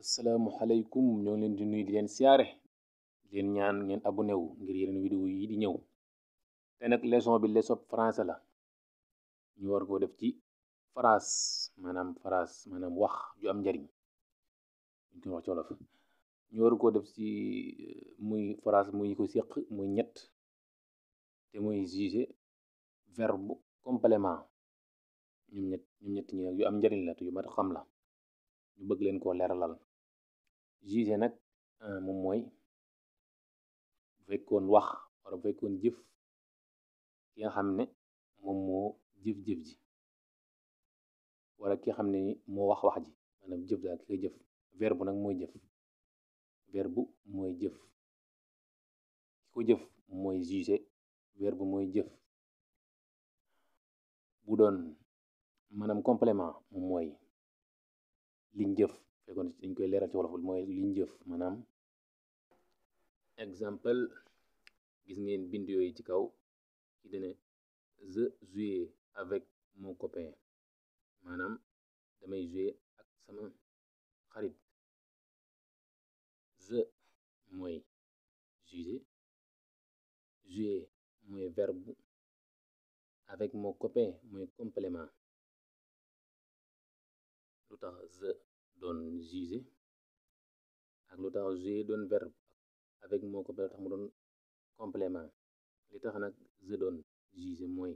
asalaamualeykum ñoo ngi leen di nuyu di leen siyaare di leen ñaan ngeen abonné wu ngir yeneen vidéo yi di ñëw te nag leçon bi leçon français la ñu war koo def ci phrase maanaam wax ju am njariñ ñu koy wax ci wolof ñu war koo def ci muy phrase muy ko séq muy ñett te muy sujet verbe complément ñoom ñett ñi nag yu am njariñ la te yu mat xam la ñu bëgg leen koo leeralal juger nag moom mooy bu fekkoon wax wala bu fekkoon jëf ki nga xam ne moom moo jëf-jëf ji wala ki nga xam ne moo wax ji maanaam jëf daal ki koy jëf verbe nag mooy jëf verbe mooy jëf ki ko jëf mooy juger verbe mooy jëf bu doon maanaam complément moom mooy liñ jëf fekkoon dañ koy leeral ci wolof mooy liñ jëf maanaam exemple gis ngeen bind yooyu ci kaw ci dene je jouais avec mon copain maanaam damay jouer ak sama xarit je mooy juger jouer mooy verbe avec mon copain mooy complément lu tax je doon juger ak lu tax jouer doon verbe avec mon copain tax mu doon complément li tax nag je doon juger mooy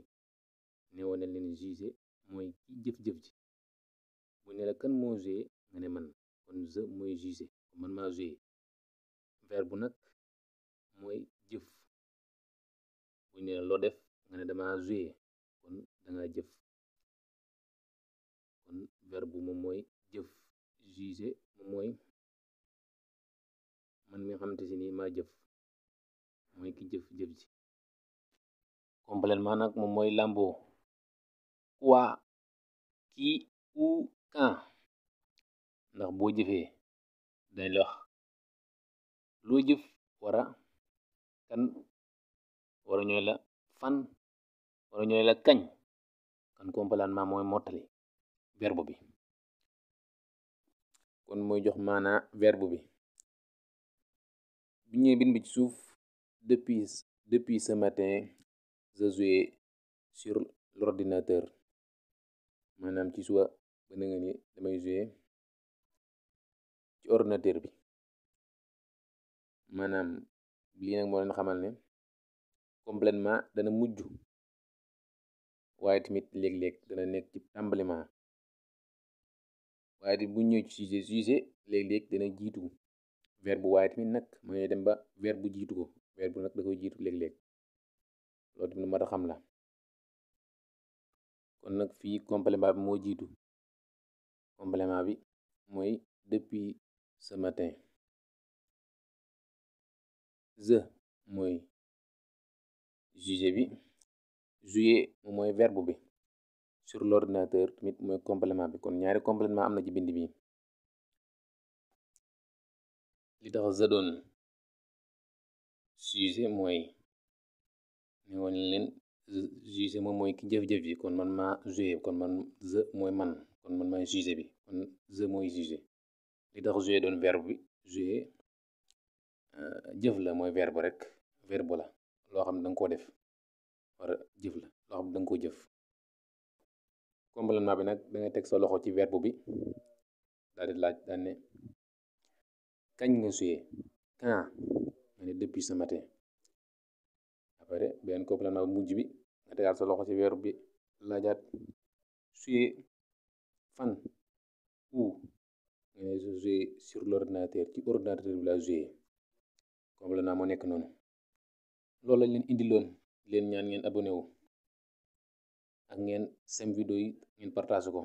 newoon na leen juger mooy ki jëf-jëf ji bu ne la kan moo jouer nga ne man kon je mooy juger man maa jouer verbe nag mooy jëf bu ne la loo def nga ne dama jouer kon danga jëf kon verbe moom mooy jëf juger moom mooy man mi nga xamante si ni maa jëf mooy ki jëf-jëf ji complément nag moom mooy làmboo quoi qui où quand ndax boo jëfee dañ la wax loo jëf wara kan wara ñooy la fan wara ñooy la kañ kan complément mooy mottali verbe bi kon mooy jox maanaa verbe bi bu ñëwee bind bi ci suuf depuis ce matin je jouais sur l'ordinateur maanaam ci suba ba na nga ni damay jouer ci ordinateur bi maanaam lii nag moo leen xamal ne complément dana mujj waaye tamit léeg-léeg dana nekk ci tàmbaliment waaye tamit bu ñëw ci sujet léeg-léeg dana jiitu verbe waaye tamit nag mooy dem ba verbe jiitu ko verbe nag da koy jiitu léeg-léeg loolu tamit lu mat a xam la kon nag fii complément bi moo jiitu complément bi mooy depuis ce matin je mooy sujet bi jouer moom mooy verbe bi sur l'ordinateur tamit mooy complément bi kon ñaari complément am na ci bind bi li tax je doon sujet mooy ne woon leen juger moom mooy ki jëf-jëf ji kon man maa jouer kon man je mooy man kon man maay juger bi kon je mooy juger li tax jouer doon verbe bi jouer jëf la mooy verbe rek verbe la loo xam ne danga koo def wara jëf la loo xam ne danga ko jëf complément bi nag dangay teg sa loxo ci verbe bi daal di laaj daal ne kañ nga jouer quand nga ne depuis ce matin après benn complément bu mujj bi nga tegaat sa loxo ci verbe bi laajaat jouer fan où nga ne jouer sur l'ordinateur ci ordinateur bi la jouer complément moo nekk noonu loolu lañ leen indiloon leen ñaan ngeen abonné wu ak ngeen sem vidéo yi ngeen partage ko